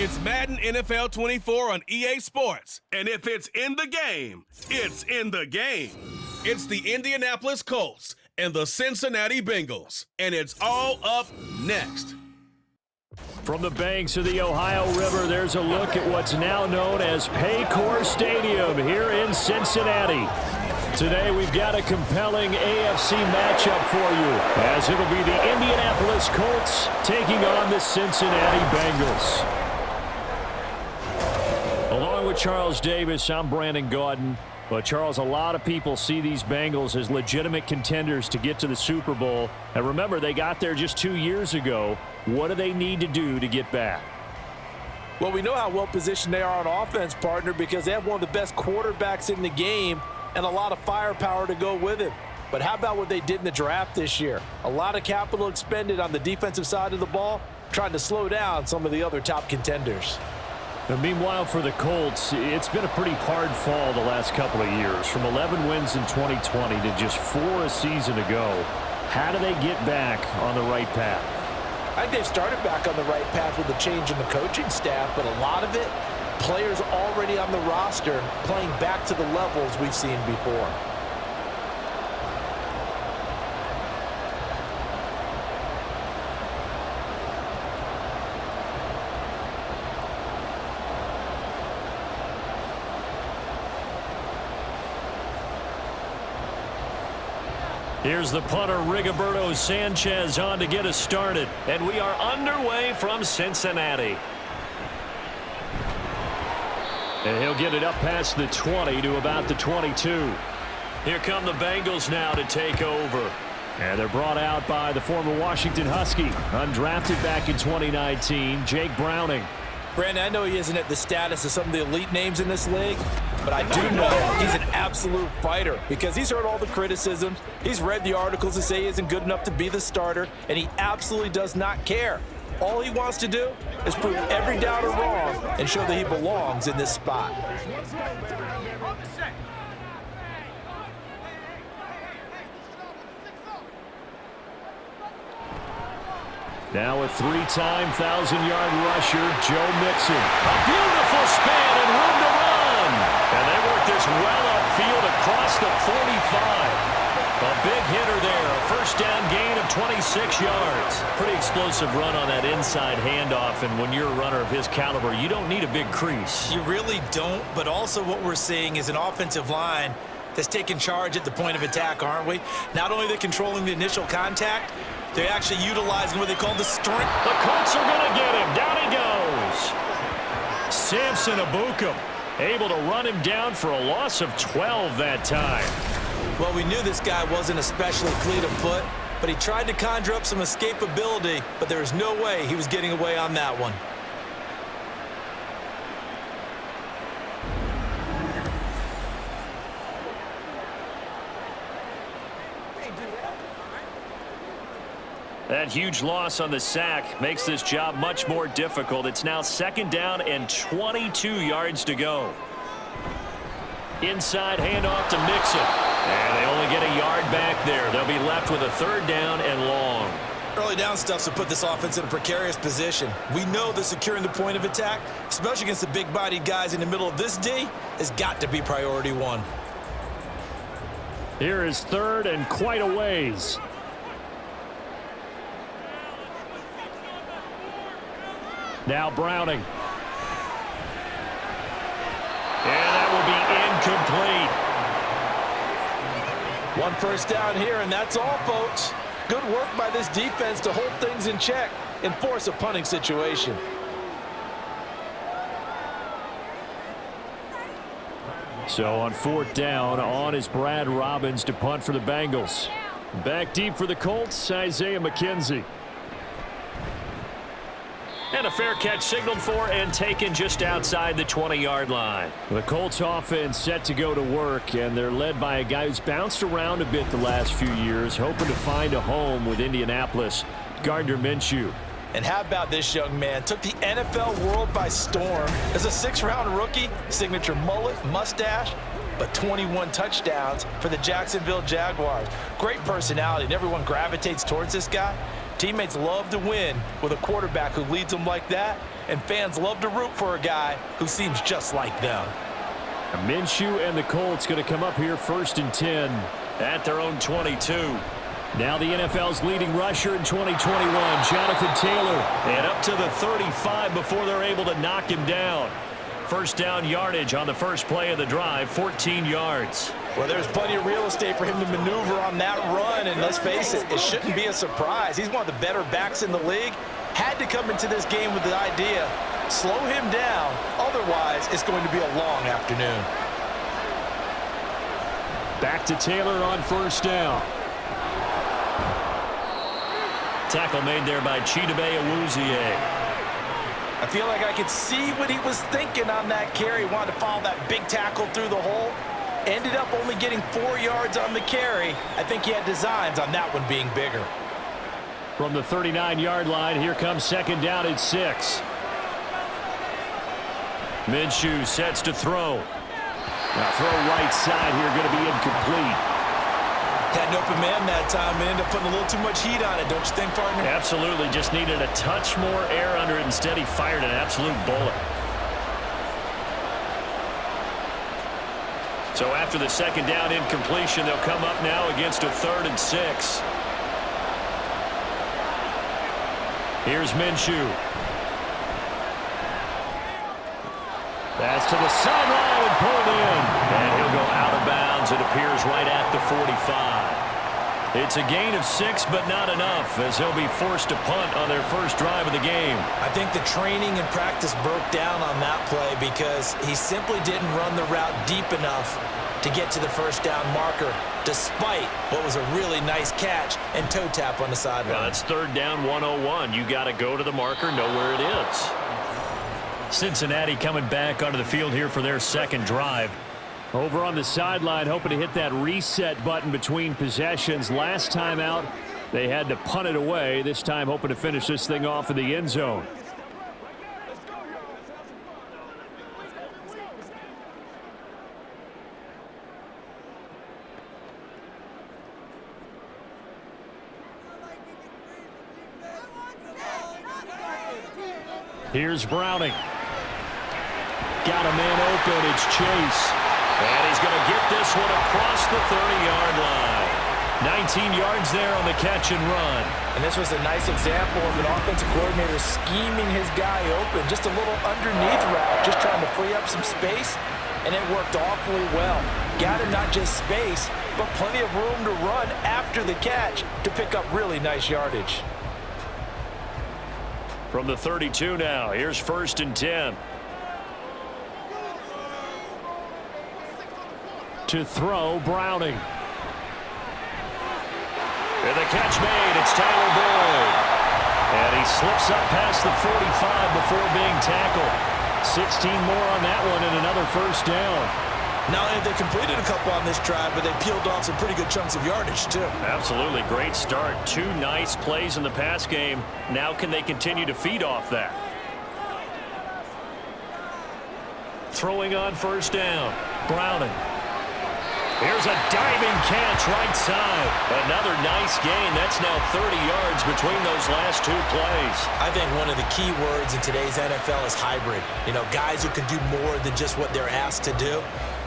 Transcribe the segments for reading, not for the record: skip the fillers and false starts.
It's Madden NFL 24 on EA Sports. And if it's in the game, it's in the game. It's the Indianapolis Colts and the Cincinnati Bengals. And it's all up next. From the banks of the Ohio River, there's a look at what's now known as Paycor Stadium here in Cincinnati. Today we've got a compelling AFC matchup for you, as it'll be the Indianapolis Colts taking on the Cincinnati Bengals. Along with Charles Davis, I'm Brandon Gaudin. But, Charles, a lot of people see these Bengals as legitimate contenders to get to the Super Bowl. And remember, they got there just 2 years ago. What do they need to do to get back? Well, we know how well-positioned they are on offense, partner, because they have one of the best quarterbacks in the game and a lot of firepower to go with him. But how about what they did in the draft this year? A lot of capital expended on the defensive side of the ball, trying to slow down some of the other top contenders. And meanwhile, for the Colts, it's been a pretty hard fall the last couple of years. From 11 wins in 2020 to just 4 a season ago. How do they get back on the right path? I think they've started back on the right path with the change in the coaching staff, but a lot of it, players already on the roster playing back to the levels we've seen before. Here's the punter, Rigoberto Sanchez, on to get us started. And we are underway from Cincinnati. And he'll get it up past the 20 to about the 22. Here come the Bengals now to take over. And they're brought out by the former Washington Husky, undrafted back in 2019, Jake Browning. Brandon, I know he isn't at the status of some of the elite names in this league, but I do know he's an absolute fighter because he's heard all the criticisms. He's read the articles that say he isn't good enough to be the starter, and he absolutely does not care. All he wants to do is prove every doubter wrong and show that he belongs in this spot. Now a 3-time 1,000-yard rusher, Joe Mixon. A beautiful span and room to run. And they work this well upfield across the 45. A big hitter there, a first down gain of 26 yards. Pretty explosive run on that inside handoff, and when you're a runner of his caliber, you don't need a big crease. You really don't, but also what we're seeing is an offensive line that's taking charge at the point of attack, aren't we? Not only are they controlling the initial contact, they're actually utilizing what they call the strength. The Colts are going to get him. Down he goes. Samson Abukum able to run him down for a loss of 12 that time. Well, we knew this guy wasn't especially fleet of foot, but he tried to conjure up some escapability, but there was no way he was getting away on that one. That huge loss on the sack makes this job much more difficult. It's now 2nd down and 22 yards to go. Inside handoff to Mixon. And they only get a yard back there. They'll be left with a 3rd down and long. Early down stuff's to put this offense in a precarious position. We know that securing the point of attack, especially against the big-bodied guys in the middle of this D, has got to be priority one. Here is 3rd and quite a ways. Now Browning. And that will be incomplete. One first down here, and that's all, folks. Good work by this defense to hold things in check and force a punting situation. So on 4th down, on is Brad Robbins to punt for the Bengals. Back deep for the Colts, Isaiah McKenzie. And a fair catch signaled for and taken just outside the 20-yard line. The Colts offense set to go to work, and they're led by a guy who's bounced around a bit the last few years, hoping to find a home with Indianapolis, Gardner Minshew. And how about this young man? Took the NFL world by storm. As a 6th-round rookie, signature mullet, mustache, but 21 touchdowns for the Jacksonville Jaguars. Great personality, and everyone gravitates towards this guy. Teammates love to win with a quarterback who leads them like that, and fans love to root for a guy who seems just like them. Minshew and the Colts going to come up here 1st and 10 at their own 22. Now the NFL's leading rusher in 2021, Jonathan Taylor. And up to the 35 before they're able to knock him down. First down yardage on the first play of the drive, 14 yards. Well, there's plenty of real estate for him to maneuver on that run, and let's face it, it shouldn't be a surprise. He's one of the better backs in the league. Had to come into this game with the idea, slow him down, otherwise it's going to be a long afternoon. Back to Taylor on first down. Tackle made there by Chidobe Awuzie. I feel like I could see what he was thinking on that carry. Wanted to follow that big tackle through the hole. Ended up only getting 4 yards on the carry. I think he had designs on that one being bigger. From the 39-yard line, here comes second down at 6. Minshew sets to throw. Now throw right side here, going to be incomplete. Had an open man that time and ended up putting a little too much heat on it, don't you think, partner? Absolutely. Just needed a touch more air under it. Instead, he fired an absolute bullet. So after the second down incompletion, they'll come up now against a 3rd and 6. Here's Minshew. That's to the sideline and pulled in. And he'll go out of bounds. It appears right at the 45. It's a gain of 6, but not enough, as he'll be forced to punt on their first drive of the game. I think the training and practice broke down on that play because he simply didn't run the route deep enough to get to the first down marker, despite what was a really nice catch and toe tap on the sideline. Well, it's 3rd down 101. You got to go to the marker, know where it is. Cincinnati coming back onto the field here for their second drive. Over on the sideline, hoping to hit that reset button between possessions. Last time out, they had to punt it away. This time, hoping to finish this thing off in the end zone. Here's Browning. Got a man open. It's Chase. And he's going to get this one across the 30-yard line. 19 yards there on the catch and run. And this was a nice example of an offensive coordinator scheming his guy open. Just a little underneath route, just trying to free up some space. And it worked awfully well. Got him not just space, but plenty of room to run after the catch to pick up really nice yardage. From the 32 now, here's 1st and 10. To throw, Browning. And the catch made, it's Tyler Boyd. And he slips up past the 45 before being tackled. 16 more on that one and another first down. Not only have they completed a couple on this drive, but they peeled off some pretty good chunks of yardage, too. Absolutely. Great start. 2 nice plays in the pass game. Now can they continue to feed off that? Throwing on first down. Browning. Here's a diving catch right side. Another nice gain. That's now 30 yards between those last 2 plays. I think one of the key words in today's NFL is hybrid. You know, guys who can do more than just what they're asked to do.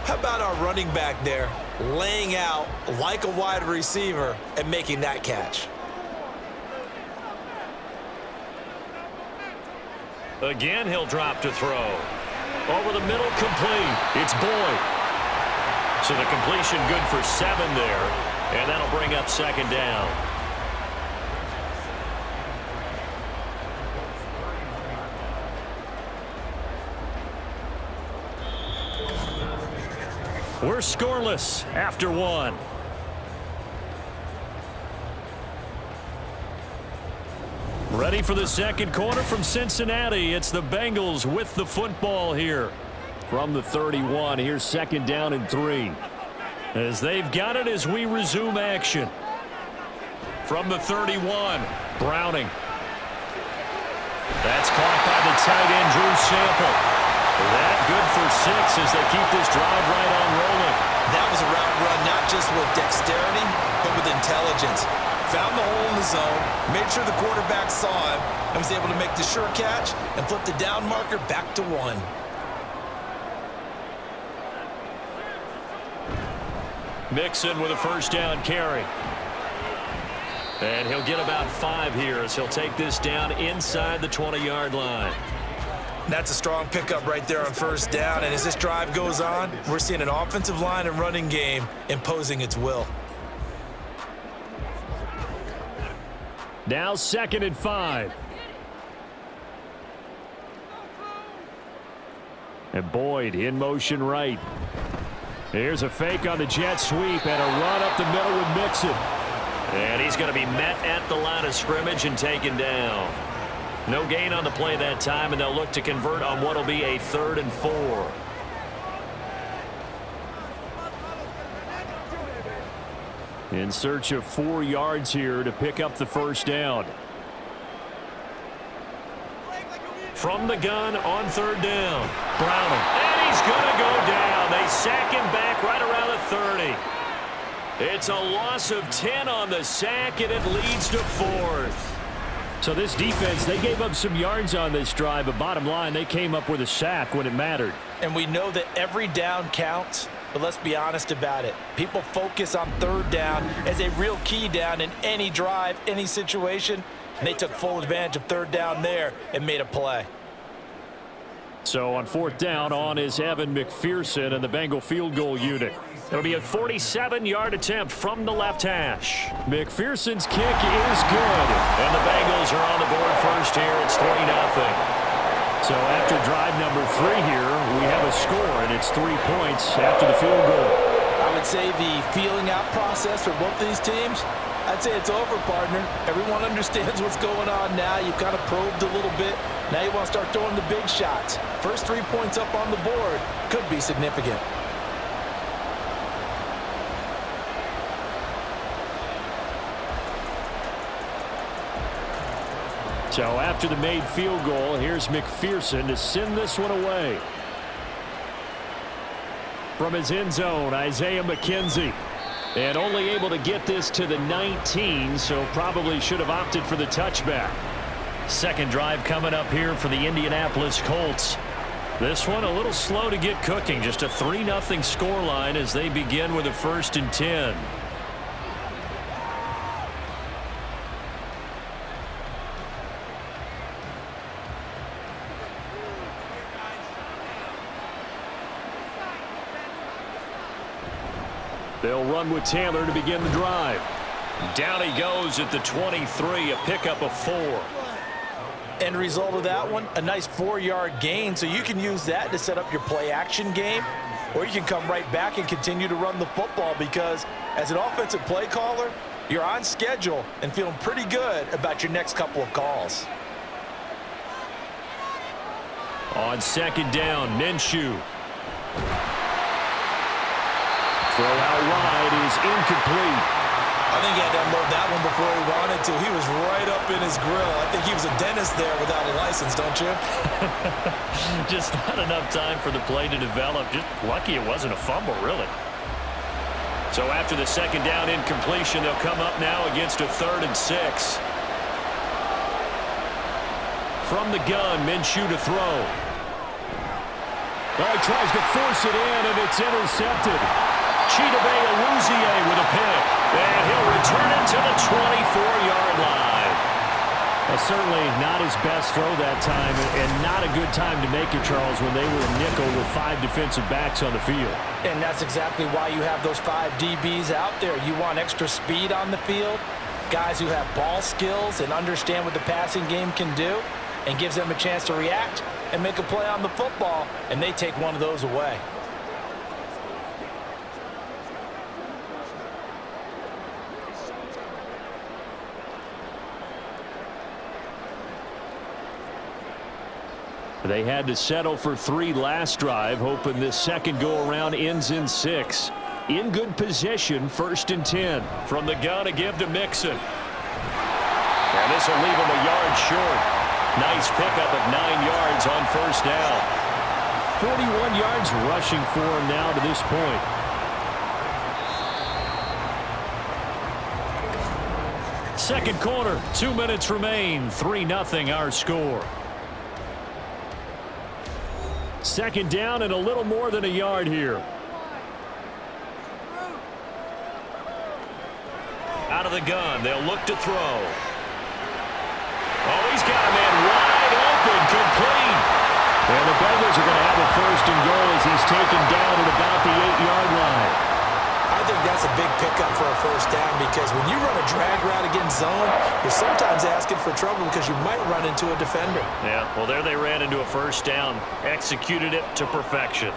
How about our running back there laying out like a wide receiver and making that catch? Again, he'll drop to throw. Over the middle, complete. It's Boyd. So the completion good for 7 there, and that'll bring up second down. We're scoreless after 1. Ready for the second quarter from Cincinnati. It's the Bengals with the football here. From the 31, here's second down and 3. As they've got it as we resume action. From the 31, Browning. That's caught by the tight end, Drew Sample. That good for 6 as they keep this drive right on rolling. That was a route run not just with dexterity, but with intelligence. found the hole in the zone, made sure the quarterback saw him, and was able to make the sure catch and flip the down marker back to 1. Mixon with a first down carry. And he'll get about 5 here as he'll take this down inside the 20-yard line. That's a strong pickup right there on first down, and as this drive goes on, we're seeing an offensive line and running game imposing its will. Now 2nd and 5. And Boyd in motion right. Here's a fake on the jet sweep and a run up the middle with Mixon. And he's going to be met at the line of scrimmage and taken down. No gain on the play that time, and they'll look to convert on what will be a 3rd and 4. In search of 4 yards here to pick up the first down. From the gun on 3rd down. Brownham. And he's going to go down. They sack him back right around the 30. It's a loss of 10 on the sack, and it leads to 4th. So this defense, they gave up some yards on this drive, but bottom line, they came up with a sack when it mattered. And we know that every down counts, but let's be honest about it. People focus on 3rd down as a real key down in any drive, any situation, and they took full advantage of 3rd down there and made a play. So on 4th down, on is Evan McPherson and the Bengal field goal unit. It'll be a 47-yard attempt from the left hash. McPherson's kick is good. And the Bengals are on the board first here. It's 3-0. So after drive number 3 here, we have a score, and it's 3 points after the field goal. I would say the feeling out process for both these teams, I'd say it's over, partner. Everyone understands what's going on now. You've kind of probed a little bit. Now you want to start throwing the big shots. First 3 points up on the board could be significant. So after the made field goal, here's McPherson to send this one away. From his end zone, Isaiah McKenzie. And only able to get this to the 19, so probably should have opted for the touchback. Second drive coming up here for the Indianapolis Colts. This one a little slow to get cooking. Just a 3-0 scoreline as they begin with a 1st and 10. They'll run with Taylor to begin the drive. Down he goes at the 23, a pickup of 4. End result of that one, a nice 4-yard gain, so you can use that to set up your play-action game, or you can come right back and continue to run the football because as an offensive play caller, you're on schedule and feeling pretty good about your next couple of calls. On 2nd down, Minshew. Throw out wide is incomplete. I think he had to unload that one before he wanted to. He was right up in his grill. I think he was a dentist there without a license, don't you? Just not enough time for the play to develop. Just lucky it wasn't a fumble, really. So after the 2nd down incompletion, they'll come up now against a 3rd and 6. From the gun, Minshew to throw. Well, he tries to force it in, and it's intercepted. Chidobe Awuzie with a pick, and he'll return it to the 24-yard line. Well, certainly not his best throw that time, and not a good time to make it, Charles, when they were a nickel with 5 defensive backs on the field. And that's exactly why you have those 5 DBs out there. You want extra speed on the field, guys who have ball skills and understand what the passing game can do, and gives them a chance to react and make a play on the football, and they take one of those away. They had to settle for 3 last drive, hoping this second go-around ends in 6. In good position, 1st and 10. From the gun, a give to Mixon. And this will leave him a yard short. Nice pickup of 9 yards on 1st down. 41 yards rushing for him now to this point. second quarter. 2 minutes remain. 3-0 our score. Second down and a little more than a yard here. Out of the gun. They'll look to throw. Oh, he's got a man wide open. Complete. And the Bengals are going to have a first and goal as he's taken down at about the 8-yard line. I think that's a big pickup for a first down because when you run a drag route against zone, you're sometimes asking for trouble because you might run into a defender. Yeah, well, there they ran into a first down. Executed it to perfection.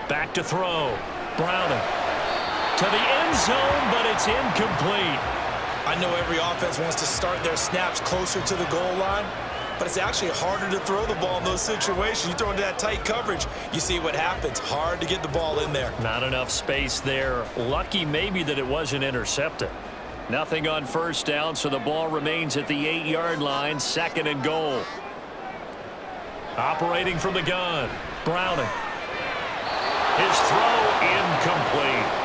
Back to throw. Browning. To the end zone, but it's incomplete. I know every offense wants to start their snaps closer to the goal line, but it's actually harder to throw the ball in those situations. You throw into that tight coverage, you see what happens. Hard to get the ball in there. Not enough space there. Lucky maybe that it wasn't intercepted. Nothing on first down, so the ball remains at the 8-yard line. Second and goal. Operating from the gun. Browning. His throw incomplete.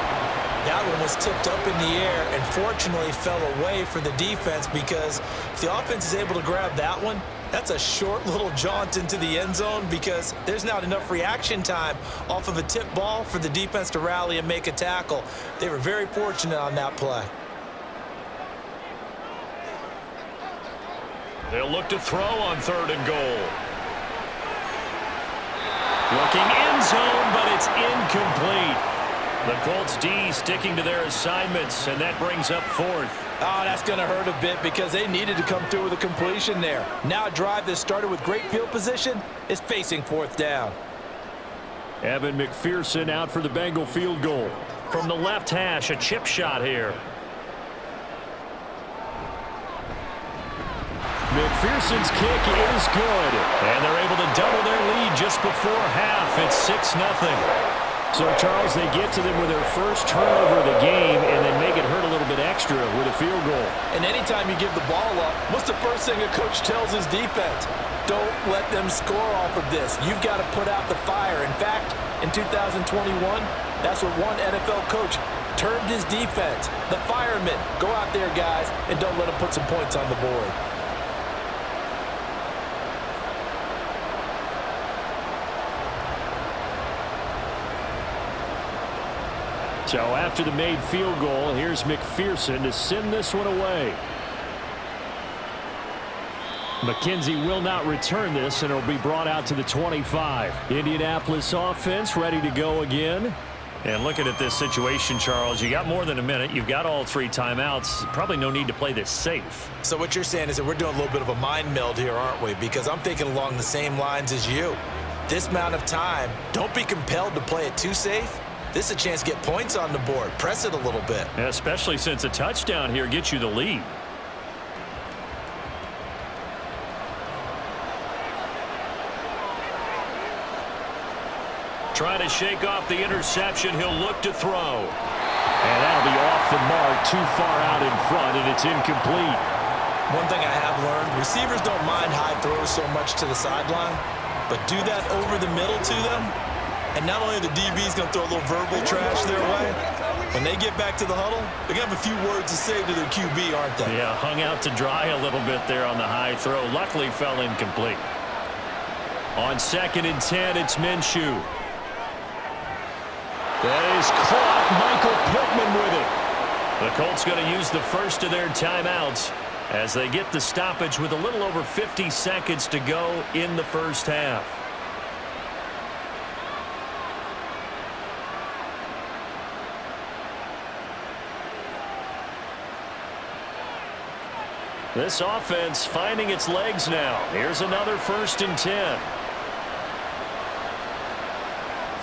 That one was tipped up in the air and fortunately fell away for the defense because if the offense is able to grab that one, that's a short little jaunt into the end zone because there's not enough reaction time off of a tip ball for the defense to rally and make a tackle. They were very fortunate on that play. They'll look to throw on third and goal. Looking end zone, but it's incomplete. The Colts D sticking to their assignments, and that brings up fourth. Oh, that's going to hurt a bit because they needed to come through with a completion there. Now a drive that started with great field position is facing fourth down. Evan McPherson out for the Bengal field goal. From the left hash, a chip shot here. McPherson's kick is good. And they're able to double their lead just before half. It's 6-0. So, Charles, they get to them with their first turnover of the game and then make it hurt a little bit extra with a field goal. And anytime you give the ball up, what's the first thing a coach tells his defense? Don't let them score off of this. You've got to put out the fire. In fact, in 2021, that's what one NFL coach termed his defense. The firemen. Go out there, guys, and don't let them put some points on the board. So after the made field goal, here's McPherson to send this one away. McKenzie will not return this, and it'll be brought out to the 25. Indianapolis offense ready to go again. And looking at this situation, Charles, you got more than a minute. You've got all 3 timeouts. Probably no need to play this safe. So what you're saying is that we're doing a little bit of a mind meld here, aren't we? Because I'm thinking along the same lines as you. This amount of time, don't be compelled to play it too safe. This is a chance to get points on the board. Press it a little bit. Yeah, especially since a touchdown here gets you the lead. Trying to shake off the interception. He'll look to throw. And that'll be off the mark, too far out in front, and it's incomplete. One thing I have learned, receivers don't mind high throws so much to the sideline, but do that over the middle to them, and not only are the DBs going to throw a little verbal trash their way, when they get back to the huddle, they're going to have a few words to say to their QB, aren't they? Yeah, hung out to dry a little bit there on the high throw. Luckily fell incomplete. On 2nd and 10, it's Minshew. That is caught. Michael Pittman with it. The Colts going to use the first of their timeouts as they get the stoppage with a little over 50 seconds to go in the first half. This offense finding its legs now. Here's another 1st and 10.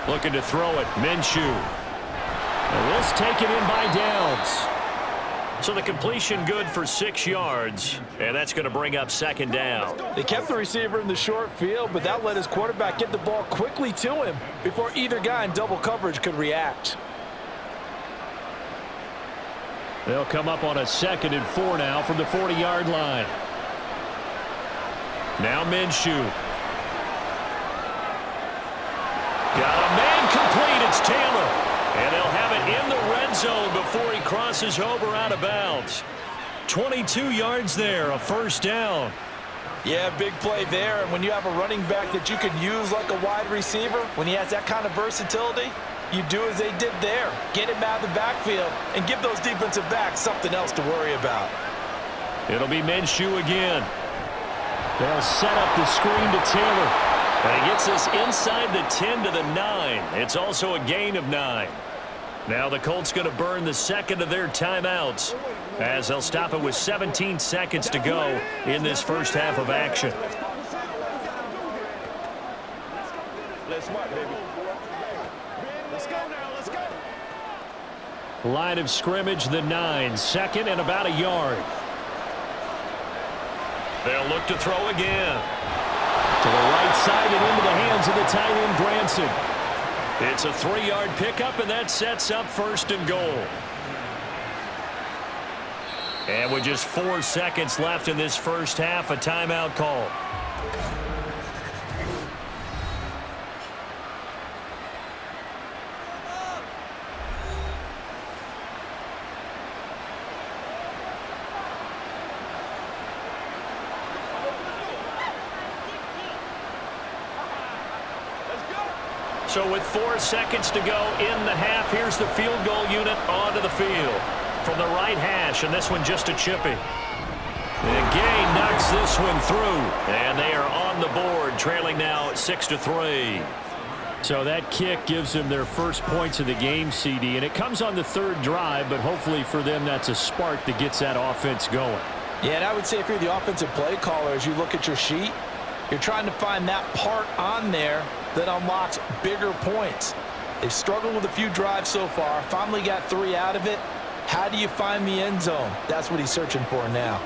Looking to throw it. Minshew. And this taken in by Downs. So the completion good for 6 yards, and that's going to bring up 2nd down. They kept the receiver in the short field, but that let his quarterback get the ball quickly to him before either guy in double coverage could react. They'll come up on a 2nd and 4 now from the 40-yard line. Now Minshew. Got a man complete. It's Taylor. And they'll have it in the before he crosses over out of bounds. 22 yards there, a first down. Yeah, big play there. And when you have a running back that you can use like a wide receiver, when he has that kind of versatility, you do as they did there. Get him out of the backfield and give those defensive backs something else to worry about. It'll be Minshew again. They'll set up the screen to Taylor. And he gets us inside the 10 to the 9. It's also a gain of 9. Now the Colts going to burn the second of their timeouts as they'll stop it with 17 seconds to go in this first half of action. Line of scrimmage, the 9. Second and about a yard. They'll look to throw again. To the right side and into the hands of the tight end, Granson. It's a 3-yard pickup, and that sets up first and goal. And with just 4 seconds left in this first half, a timeout call. So with 4 seconds to go in the half, here's the field goal unit onto the field. From the right hash, and this one just a chippy. And Gay knocks this one through, and they are on the board, trailing now 6-3. So that kick gives them their first points of the game, CD, and it comes on the third drive, but hopefully for them that's a spark that gets that offense going. Yeah, and I would say if you're the offensive play caller, as you look at your sheet, you're trying to find that part on there that unlocks bigger points. They've struggled with a few drives so far, finally got 3 out of it. How do you find the end zone? That's what he's searching for now.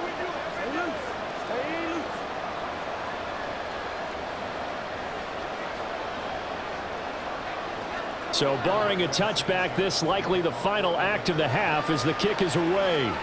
So barring a touchback, this likely the final act of the half as the kick is away.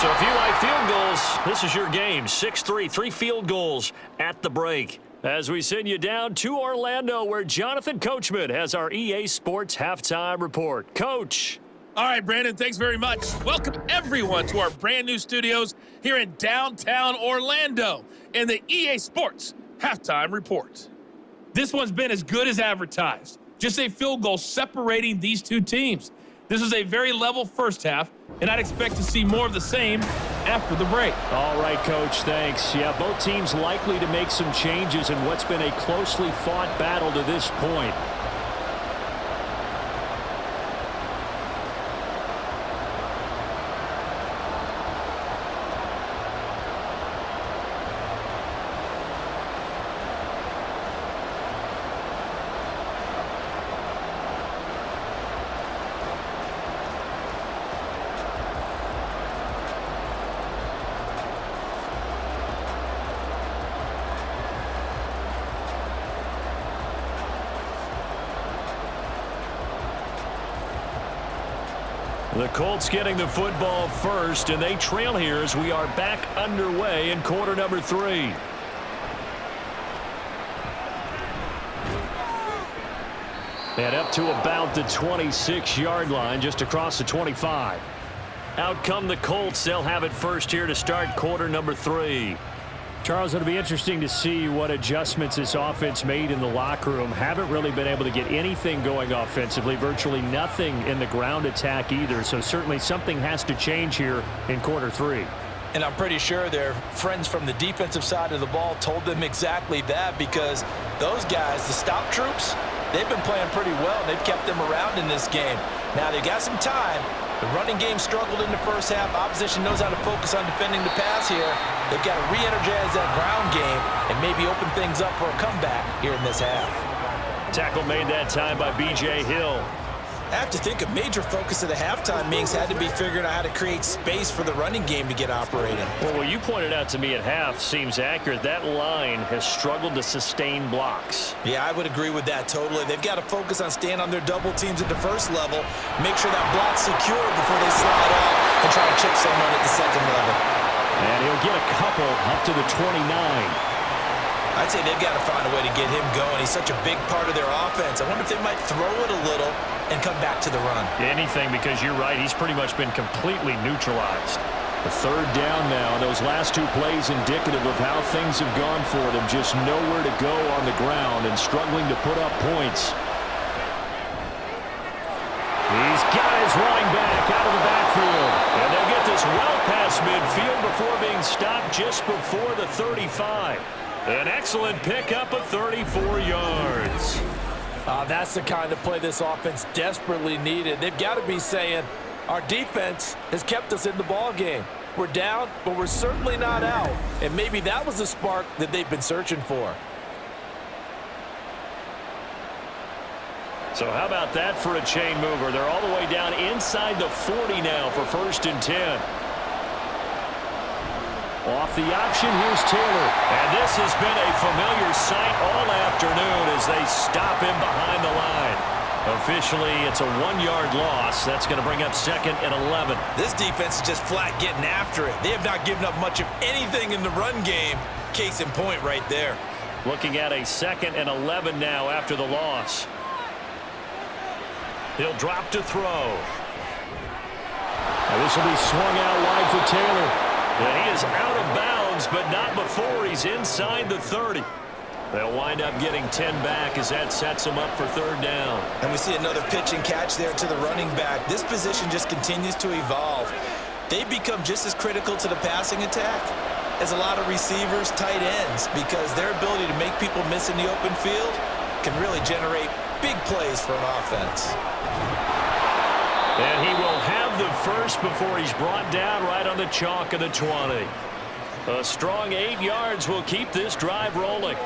So if you like field goals, this is your game. 6-3, 3 field goals at the break. As we send you down to Orlando, where Jonathan Coachman has our EA Sports Halftime Report. Coach. All right, Brandon, thanks very much. Welcome, everyone, to our brand-new studios here in downtown Orlando in the EA Sports Halftime Report. This one's been as good as advertised. Just a field goal separating these two teams. This is a very level first half, and I'd expect to see more of the same after the break. All right, Coach, thanks. Yeah, both teams likely to make some changes in what's been a closely fought battle to this point. The Colts getting the football first, and they trail here as we are back underway in quarter number 3. And up to about the 26-yard line, just across the 25. Out come the Colts. They'll have it first here to start quarter number 3. Charles, it'll be interesting to see what adjustments this offense made in the locker room. Haven't really been able to get anything going offensively, virtually nothing in the ground attack either. So certainly something has to change here in quarter 3. And I'm pretty sure their friends from the defensive side of the ball told them exactly that, because those guys, the stop troops, they've been playing pretty well. They've kept them around in this game. Now they've got some time. The running game struggled in the first half. Opposition knows how to focus on defending the pass here. They've got to re-energize that ground game and maybe open things up for a comeback here in this half. Tackle made that time by B.J. Hill. I have to think a major focus of the halftime meetings had to be figuring out how to create space for the running game to get operating. Well, what you pointed out to me at half seems accurate. That line has struggled to sustain blocks. Yeah, I would agree with that totally. They've got to focus on staying on their double teams at the first level, make sure that block's secure before they slide off and try to chip someone at the second level. And he'll get a couple up to the 29. I'd say they've got to find a way to get him going. He's such a big part of their offense. I wonder if they might throw it a little and come back to the run. Anything, because you're right. He's pretty much been completely neutralized. The third down now. Those last two plays indicative of how things have gone for them. Just nowhere to go on the ground and struggling to put up points. He's got his running back out of the backfield. And they'll get this well past midfield before being stopped just before the 35. An excellent pickup of 34 yards. That's the kind of play this offense desperately needed. They've got to be saying, our defense has kept us in the ball game. We're down, but we're certainly not out. And maybe that was the spark that they've been searching for. So how about that for a chain mover? They're all the way down inside the 40 now for 1st and 10. Off the option, here's Taylor. And this has been a familiar sight all afternoon as they stop him behind the line. Officially, it's a 1-yard loss. That's going to bring up 2nd and 11. This defense is just flat getting after it. They have not given up much of anything in the run game. Case in point right there. Looking at a 2nd and 11 now after the loss. He'll drop to throw. Now this will be swung out wide for Taylor. And he is out of bounds, but not before he's inside the 30. They'll wind up getting 10 back as that sets him up for 3rd down. And we see another pitch and catch there to the running back. This position just continues to evolve. They become just as critical to the passing attack as a lot of receivers, tight ends, because their ability to make people miss in the open field can really generate big plays for an offense. And he will have the first before he's brought down right on the chalk of the 20. A strong 8 yards will keep this drive rolling.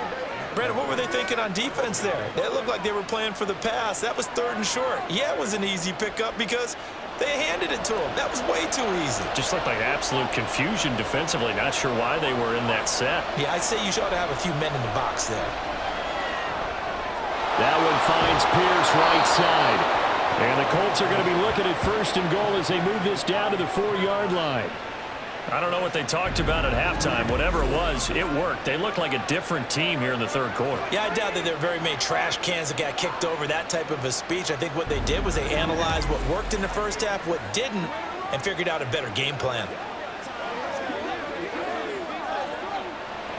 Brandon, what were they thinking on defense there? It looked like they were playing for the pass. That was 3rd and short. Yeah, it was an easy pickup because they handed it to him. That was way too easy. Just looked like absolute confusion defensively. Not sure why they were in that set. Yeah, I'd say you ought to have a few men in the box there. That one finds Pierce right side. And the Colts are going to be looking at 1st and goal as they move this down to the 4-yard line. I don't know what they talked about at halftime. Whatever it was, it worked. They look like a different team here in the 3rd quarter. Yeah, I doubt that there are very many trash cans that got kicked over, that type of a speech. I think what they did was they analyzed what worked in the first half, what didn't, and figured out a better game plan.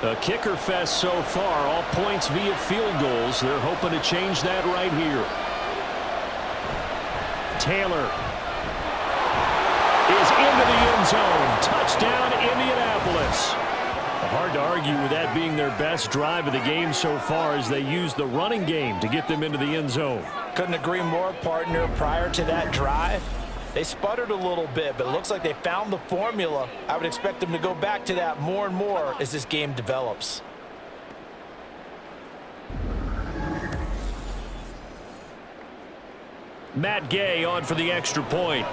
A kicker fest so far, all points via field goals. They're hoping to change that right here. Taylor is into the end zone. Touchdown, Indianapolis. Hard to argue with that being their best drive of the game so far as they use the running game to get them into the end zone. Couldn't agree more, partner. Prior to that drive, they sputtered a little bit, but it looks like they found the formula. I would expect them to go back to that more and more as this game develops. Matt Gay on for the extra point.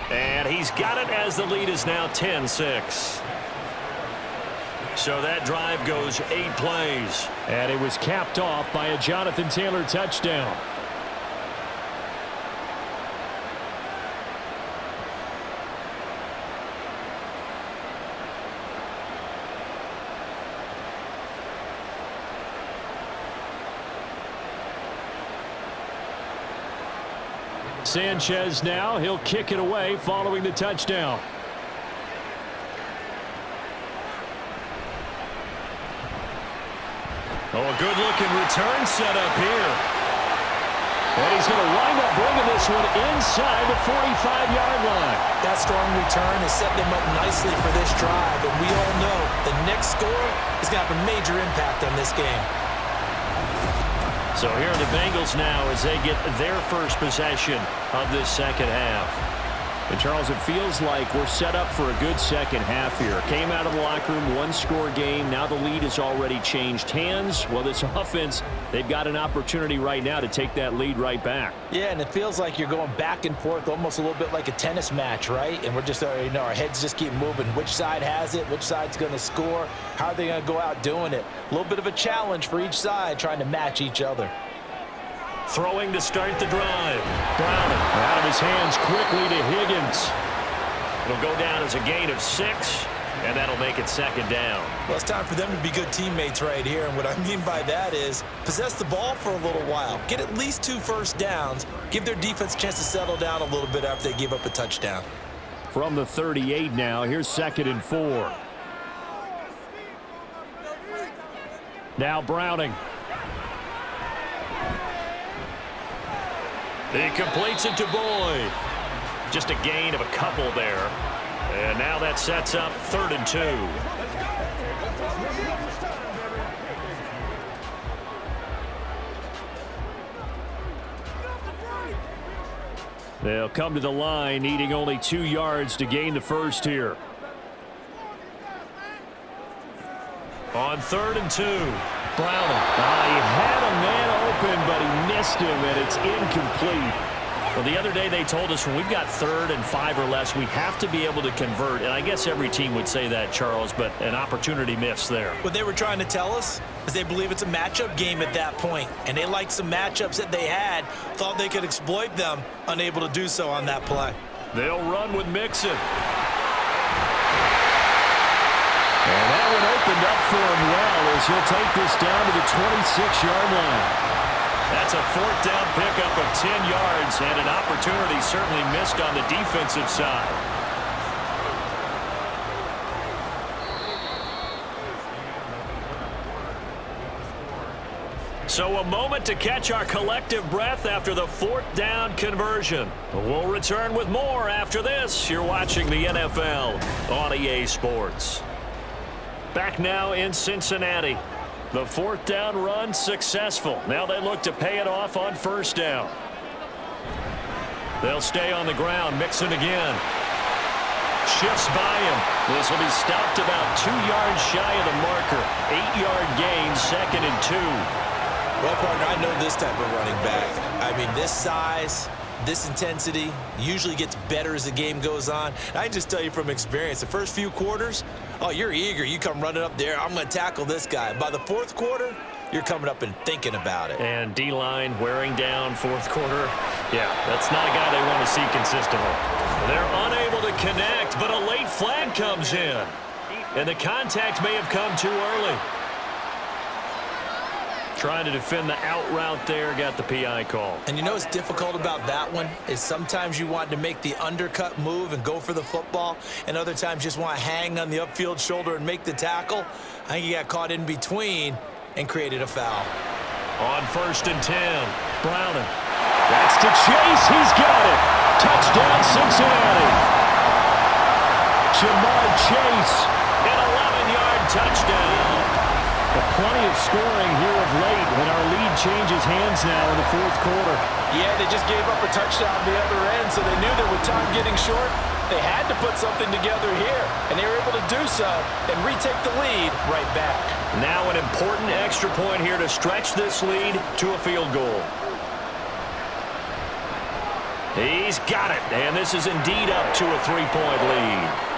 And he's got it as the lead is now 10-6. So that drive goes 8 plays. And it was capped off by a Jonathan Taylor touchdown. Sanchez now, he'll kick it away following the touchdown. Oh, a good-looking return set up here. And he's going to wind up bringing this one inside the 45-yard line. That strong return has set them up nicely for this drive, and we all know the next score is going to have a major impact on this game. So here are the Bengals now as they get their first possession of this second half. And Charles, it feels like we're set up for a good second half here. Came out of the locker room, 1-score game. Now the lead has already changed hands. Well, this offense, they've got an opportunity right now to take that lead right back. Yeah, and it feels like you're going back and forth almost a little bit like a tennis match, right? And we're just, our heads just keep moving. Which side has it? Which side's going to score? How are they going to go out doing it? A little bit of a challenge for each side trying to match each other. Throwing to start the drive. Browning out of his hands quickly to Higgins. It'll go down as a gain of 6, and that'll make it 2nd down. Well, it's time for them to be good teammates right here, and what I mean by that is possess the ball for a little while, get at least 2 first downs, give their defense a chance to settle down a little bit after they give up a touchdown. From the 38 now, here's 2nd and 4. Now Browning. He completes it to Boyd. Just a gain of a couple there. And now that sets up 3rd and 2. They'll come to the line, needing only 2 yards to gain the first here. On 3rd and 2, Browning. He had a man open, but he missed him, and it's incomplete. well, the other day they told us when we've got 3rd and 5 or less, we have to be able to convert. And I guess every team would say that, Charles, but an opportunity missed there. What they were trying to tell us is they believe it's a matchup game at that point, and they liked some matchups that they had, thought they could exploit them, unable to do so on that play. They'll run with Mixon. And that one opened up for him well as he'll take this down to the 26-yard line. That's a 4th down pickup of 10 yards and an opportunity certainly missed on the defensive side. So a moment to catch our collective breath after the 4th down conversion. We'll return with more after this. You're watching the NFL on EA Sports. Back now in Cincinnati. The 4th down run successful. Now they look to pay it off on 1st down. They'll stay on the ground. Mixon again. Shifts by him. This will be stopped about 2 yards shy of the marker. 8-yard gain, 2nd and 2. Well, partner, I know this type of running back. I mean, this size, this intensity usually gets better as the game goes on. And I can just tell you from experience, the first few quarters, oh, you're eager. You come running up there. I'm going to tackle this guy. By the 4th quarter, you're coming up and thinking about it. And D-line wearing down 4th quarter. Yeah, that's not a guy they want to see consistently. They're unable to connect, but a late flag comes in. And the contact may have come too early. Trying to defend the out route there, got the PI call. And you know what's difficult about that one is sometimes you want to make the undercut move and go for the football, and other times just want to hang on the upfield shoulder and make the tackle. I think he got caught in between and created a foul. On 1st and 10, Browning. That's to Chase. He's got it. Touchdown, Cincinnati. Jamar Chase. An 11-yard touchdown. Plenty of scoring here of late, and our lead changes hands now in the 4th quarter. Yeah, they just gave up a touchdown on the other end, so they knew that with time getting short, they had to put something together here, and they were able to do so and retake the lead right back. Now an important extra point here to stretch this lead to a field goal. He's got it, and this is indeed up to a 3-point lead.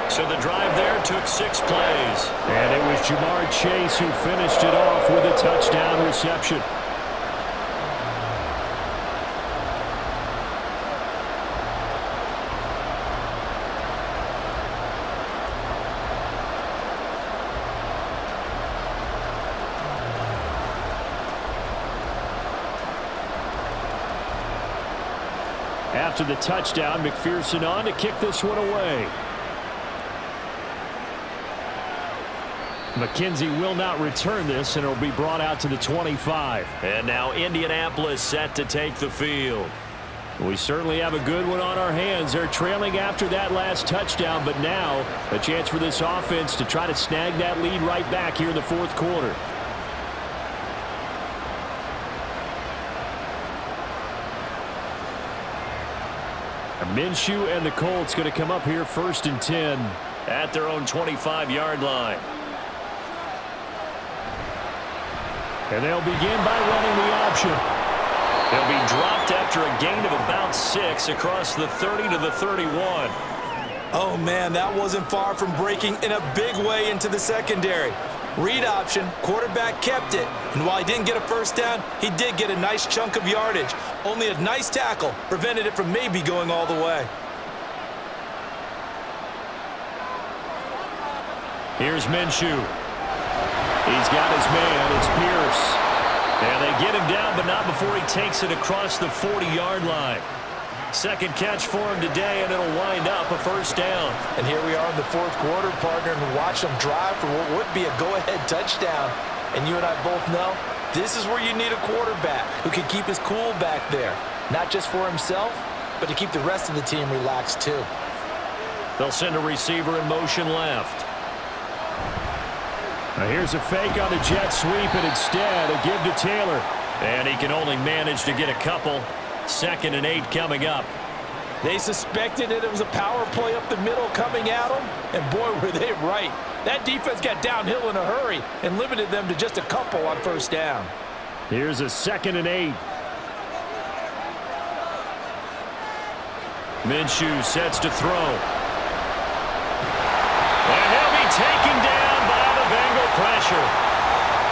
So the drive there took 6 plays. And it was Jamar Chase who finished it off with a touchdown reception. After the touchdown, McPherson on to kick this one away. McKenzie will not return this, and it will be brought out to the 25. And now Indianapolis set to take the field. We certainly have a good one on our hands. They're trailing after that last touchdown, but now a chance for this offense to try to snag that lead right back here in the 4th quarter. Minshew and the Colts going to come up here 1st and 10 at their own 25-yard line. And they'll begin by running the option. They'll be dropped after a gain of about 6 across the 30 to the 31. Oh, man, that wasn't far from breaking in a big way into the secondary. Read option, quarterback kept it, and while he didn't get a 1st down, he did get a nice chunk of yardage. Only a nice tackle prevented it from maybe going all the way. Here's Minshew. He's got his man. It's Pierce. And they get him down, but not before he takes it across the 40-yard line. Second catch for him today, and it'll wind up a first down. And here we are in the fourth quarter, partner, and watch them drive for what would be a go-ahead touchdown. And you and I both know this is where you need a quarterback who can keep his cool back there. Not just for himself, but to keep the rest of the team relaxed too. They'll send a receiver in motion left. Now here's a fake on the jet sweep, and instead a give to Taylor. And he can only manage to get a couple. 2nd and 8 coming up. They suspected it was a power play up the middle coming at them, and boy, were they right. That defense got downhill in a hurry and limited them to just a couple on first down. Here's a 2nd and 8. Minshew sets to throw. And he'll be taken down by the Bengal pressure.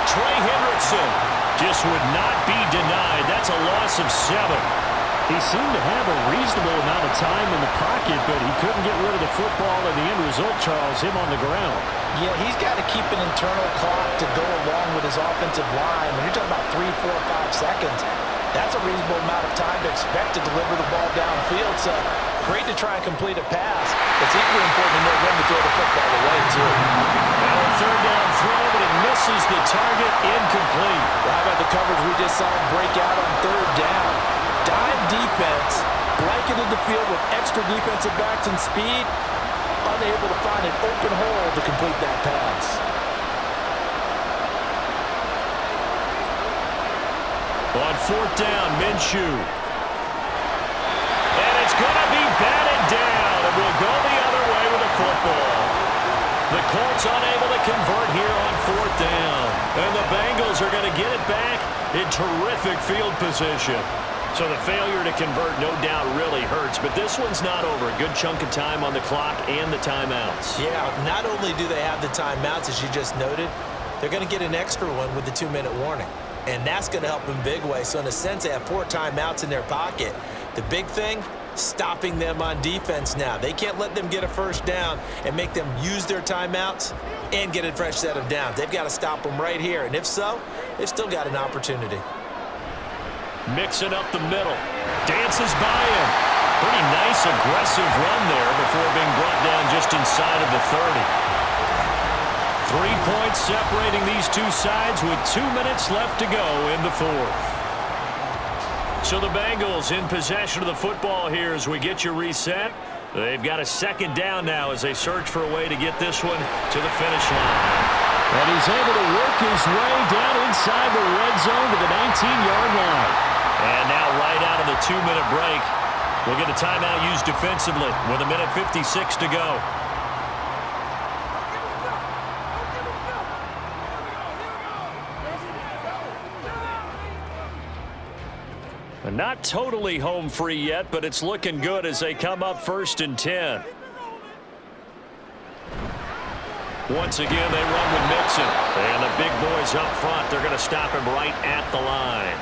Trey Hendrickson just would not be denied. That's a loss of 7. He seemed to have a reasonable amount of time in the pocket, but he couldn't get rid of the football, and the end result, Charles, him on the ground. Yeah, he's got to keep an internal clock to go along with his offensive line. When you're talking about 3, 4, 5 seconds, that's a reasonable amount of time to expect to deliver the ball downfield. So great to try and complete a pass. It's equally important to know when to throw the football away, too. Now a third down throw, but it misses the target, incomplete. Well, how about the coverage we just saw him break out on third down? Dime defense, blanketed the field with extra defensive backs and speed, unable to find an open hole to complete that pass. On fourth down, Minshew. And it's going to be batted down, and we'll go the other way with the football. The Colts unable to convert here on fourth down. And the Bengals are going to get it back in terrific field position. So the failure to convert, no doubt, really hurts. But this one's not over. A good chunk of time on the clock and the timeouts. Yeah, not only do they have the timeouts, as you just noted, they're going to get an extra one with the 2-minute warning. And that's going to help in big way. So in a sense, they have 4 timeouts in their pocket. The big thing, stopping them on defense now. They can't let them get a first down and make them use their timeouts and get a fresh set of downs. They've got to stop them right here. And if so, they've still got an opportunity. Mixing up the middle. Dances by him. Pretty nice aggressive run there before being brought down just inside of the 30. 3 points separating these two sides with 2 minutes left to go in the fourth. So the Bengals in possession of the football here as we get you reset. They've got a second down now as they search for a way to get this one to the finish line. And he's able to work his way down inside the red zone to the 19-yard line. And now right out of the 2-minute break, we'll get a timeout used defensively with 1:56 to go. Not totally home free yet, but it's looking good as they come up 1st and 10. Once again, they run with Mixon. And the big boys up front, they're going to stop him right at the line.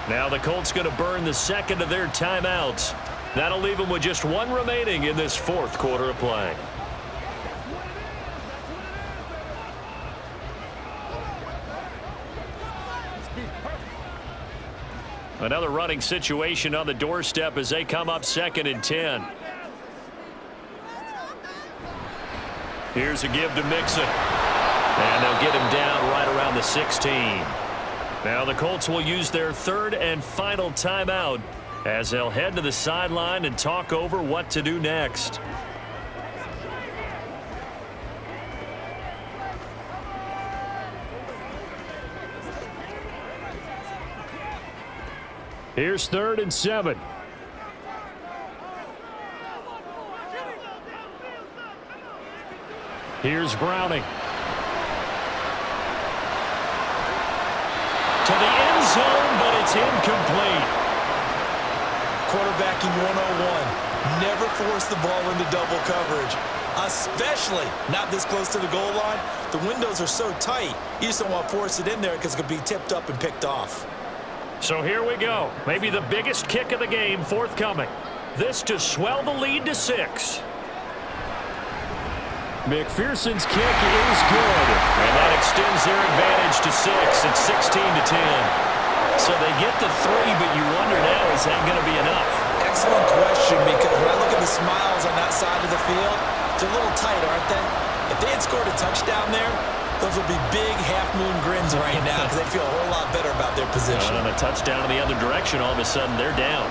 Now the Colts going to burn the second of their timeouts. That'll leave them with just 1 remaining in this fourth quarter of play. Another running situation on the doorstep as they come up 2nd and 10. Here's a give to Mixon. And they'll get him down right around the 16. Now the Colts will use their 3rd and final timeout as they'll head to the sideline and talk over what to do next. Here's 3rd and 7. Here's Browning. To the end zone, but it's incomplete. Quarterbacking 101. Never force the ball into double coverage, especially not this close to the goal line. The windows are so tight, you just don't want to force it in there because it could be tipped up and picked off. So here we go. Maybe the biggest kick of the game forthcoming. This to swell the lead to 6. McPherson's kick is good. And that extends their advantage to 6. It's 16-10. So they get the 3, but you wonder now, is that going to be enough? Excellent question, because when I look at the smiles on that side of the field, they're a little tight, aren't they? If they had scored a touchdown there, those would be big half-moon grins right now because they feel a whole lot better about their position. On a touchdown in the other direction, all of a sudden they're down.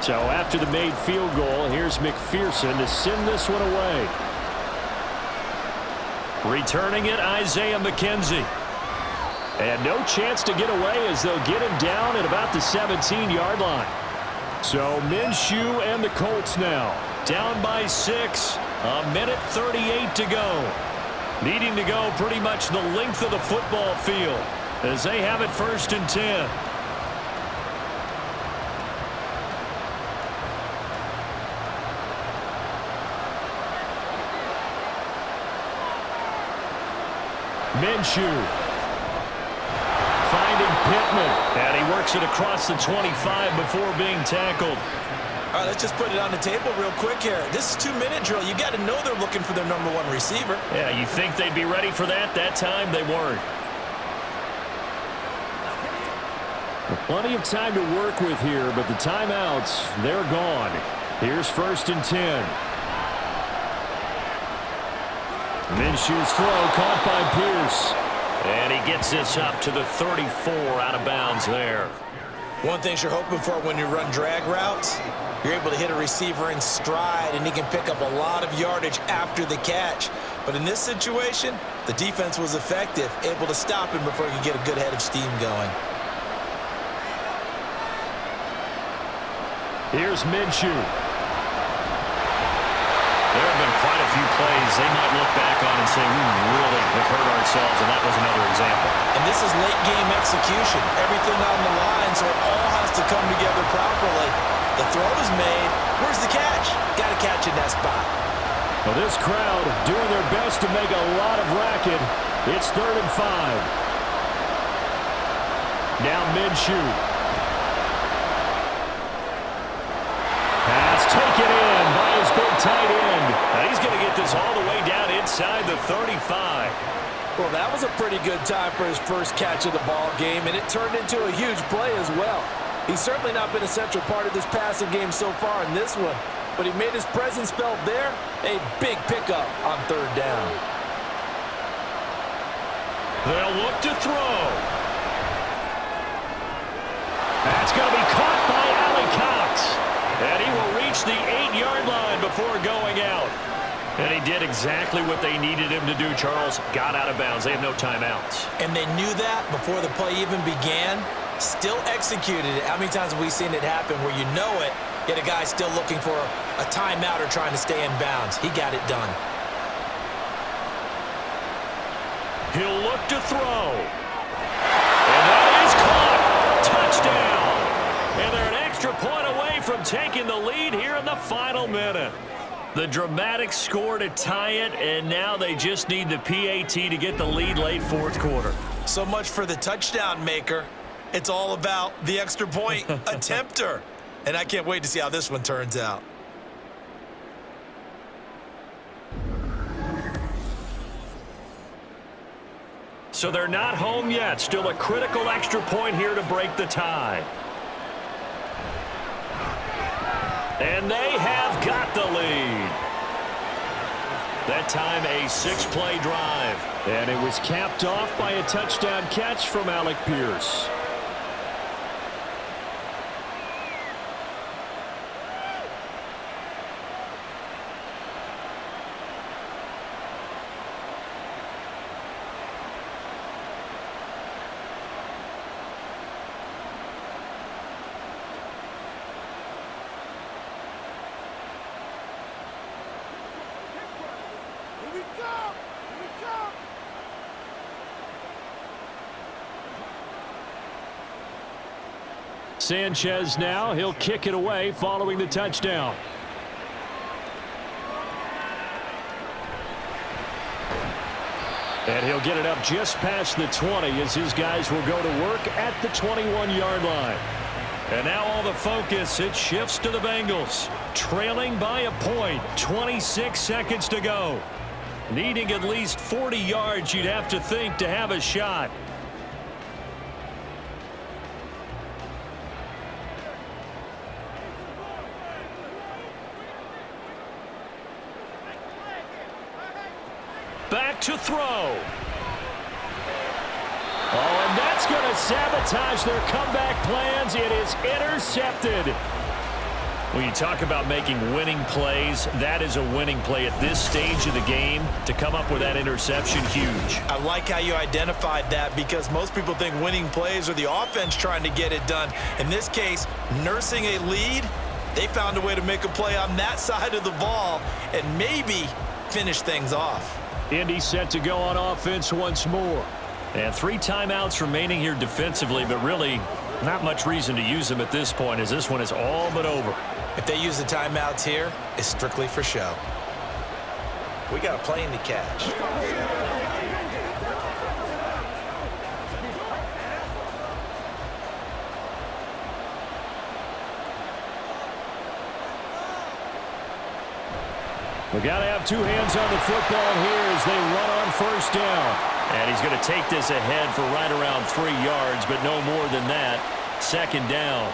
So after the made field goal, here's McPherson to send this one away. Returning it, Isaiah McKenzie. And no chance to get away as they'll get him down at about the 17-yard line. So Minshew and the Colts now Down by 6. A minute 38 to go. Needing to go pretty much the length of the football field as they have it 1st and 10. Minshew finding Pittman. And he works it across the 25 before being tackled. All right, let's just put it on the table real quick here. This is 2-minute drill. You got to know they're looking for their #1 receiver. Yeah, you think they'd be ready for that? That time they weren't. Plenty of time to work with here, but the timeouts, they're gone. Here's 1st and 10. Minshew's throw caught by Pierce. And he gets this up to the 34 out of bounds there. One thing you're hoping for when you run drag routes, you're able to hit a receiver in stride, and he can pick up a lot of yardage after the catch. But in this situation, the defense was effective, able to stop him before he could get a good head of steam going. Here's Minshew. There have been quite a few plays they might look back on and say, we really have hurt ourselves, and that was another example. And this is late-game execution. Everything on the line, so it all has to come together properly. The throw is made. Where's the catch? Got to catch in that spot. Well, this crowd doing their best to make a lot of racket. It's 3rd and 5. Now Minshew. Pass taken in by his big tight end. Now he's going to get this all the way down inside the 35. Well, that was a pretty good time for his first catch of the ball game, and it turned into a huge play as well. He's certainly not been a central part of this passing game so far in this one, but he made his presence felt there. A big pickup on 3rd down. They'll look to throw. That's going to be caught by Allie Cox. And he will reach the 8-yard line before going out. And he did exactly what they needed him to do, Charles. Got out of bounds. They have no timeouts. And they knew that before the play even began. Still executed it. How many times have we seen it happen where you know it, yet a guy still looking for a timeout or trying to stay in bounds? He got it done. He'll look to throw. And that is caught. Touchdown. And they're an extra point away from taking the lead here in the final minute. The dramatic score to tie it, and now they just need the PAT to get the lead late 4th quarter. So much for the touchdown maker. It's all about the extra point attempter. And I can't wait to see how this one turns out. So they're not home yet. Still a critical extra point here to break the tie. And they have got the lead. That time a 6-play drive. And it was capped off by a touchdown catch from Alec Pierce. Sanchez now, he'll kick it away following the touchdown. And he'll get it up just past the 20 as his guys will go to work at the 21-yard line. And now all the focus, it shifts to the Bengals. Trailing by a point, 26 seconds to go. Needing at least 40 yards, you'd have to think, to have a shot. Back to throw. Oh, and that's going to sabotage their comeback plans. It is intercepted. When you talk about making winning plays, that is a winning play at this stage of the game. To come up with that interception, huge. I like how you identified that, because most people think winning plays are the offense trying to get it done. In this case, nursing a lead, they found a way to make a play on that side of the ball and maybe finish things off. Indy set to go on offense once more. And 3 timeouts remaining here defensively, but really not much reason to use them at this point, as this one is all but over. If they use the timeouts here, it's strictly for show. We got a plane to catch. We got to have 2 hands on the football here as they run on first down. And he's going to take this ahead for right around 3 yards, but no more than that. Second down.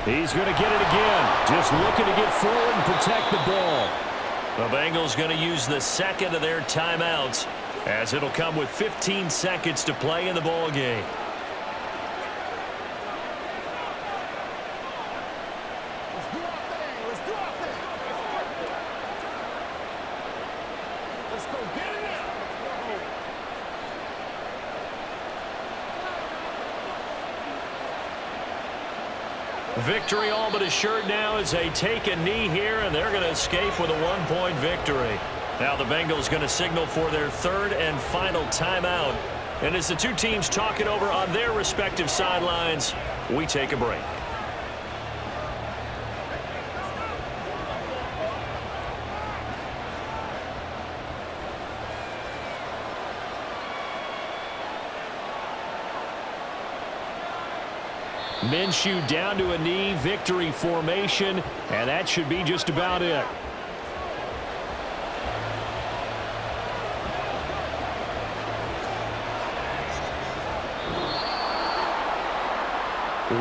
He's going to get it again. Just looking to get forward and protect the ball. The Bengals going to use the second of their timeouts, as it'll come with 15 seconds to play in the ball game. Victory all but assured now as they take a knee here, and they're going to escape with a 1-point victory. Now the Bengals going to signal for their 3rd and final timeout. And as the 2 teams talk it over on their respective sidelines, we take a break. Minshew down to a knee, victory formation, and that should be just about it.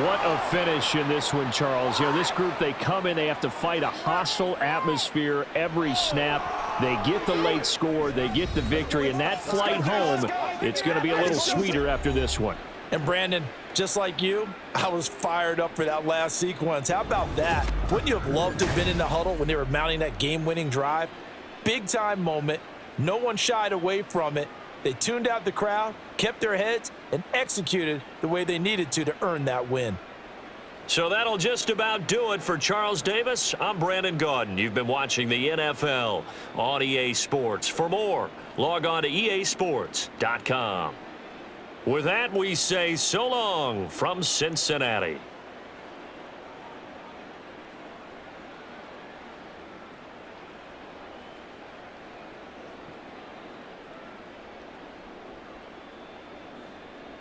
What a finish in this one, Charles. You know, this group, they come in, they have to fight a hostile atmosphere every snap. They get the late score, they get the victory, and that flight home, it's going to be a little sweeter after this one. And Brandon, just like you, I was fired up for that last sequence. How about that? Wouldn't you have loved to have been in the huddle when they were mounting that game-winning drive? Big-time moment. No one shied away from it. They tuned out the crowd, kept their heads, and executed the way they needed to earn that win. So that'll just about do it for Charles Davis. I'm Brandon Gaudin. You've been watching the NFL on EA Sports. For more, log on to easports.com. With that, we say so long from Cincinnati.